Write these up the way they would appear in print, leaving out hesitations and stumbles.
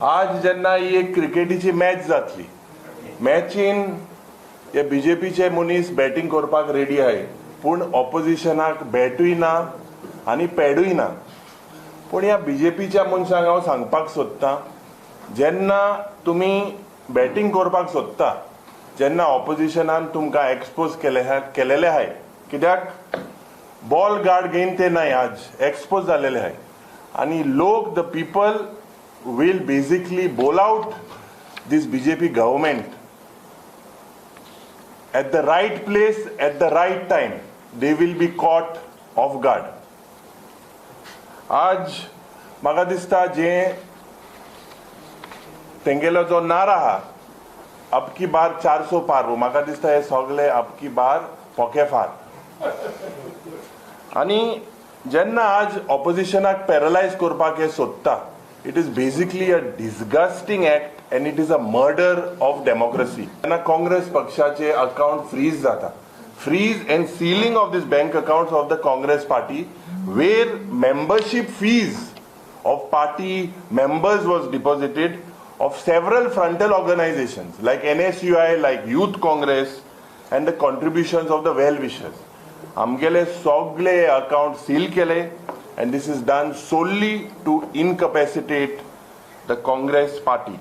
आज जेन्ना ही एक क्रिकेटीची मॅच जातली, मॅचीन हे बीजेपीचे मनीस बॅटिंग करपाक रेडी आहे, पूण ऑपोजिशनाक बॅटूय ना आनी पॅडूय ना. पूण ह्या बीजेपीच्या मनशांक हांव सांगपाक सोदतां, जेन्ना तुमी बॅटिंग करपाक सोदता, जेन्ना ऑपोजिशनान तुमकां एक्सपोज केलेले आहाय, कित्याक बॉल गार्ड घेवन ते नाही आज एक्सपोज जालेले आहाय, आनी लोक the people will basically bowl out this BJP government at the right place at the right time. They will be caught off guard. आज म्हाका दिसता जे तेंगेलो जो नारा आहा अब की बार 400 पार, म्हाका दिसता हे सगळे अब की बार पोके फार. आनी जेन्ना आज ऑपोजिशनाक पॅरलायज करपाक हे सोदता, it is basically a disgusting act and it is a murder of democracy. जेन्ना काँग्रेस पक्षाचे अकाउंट फ्रीज जाता, freeze and sealing of these bank accounts of the Congress party, where membership fees of party members was deposited of several frontal organizations like NSUI, like Youth Congress, and the contributions of the well-wishers. आमगेले सगळे account seal केले, and this is done solely to incapacitate the Congress party.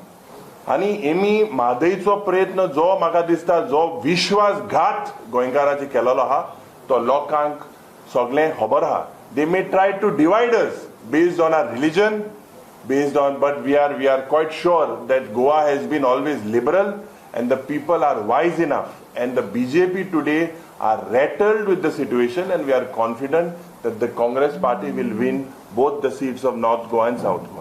आणि Amy म्हादयचो प्रयत्न जो म्हाका दिसता जो विश्वासघात गोंयकारांचे केलेलो आहा तो लोकांक सगळें खबर आहा. They may try to divide us based on our religion, based on, but we are quite sure that Goa has been always liberal and the people are wise enough, and the BJP today are rattled with the situation, and we are confident that the Congress party will win both the seats of North Goa and South Goa.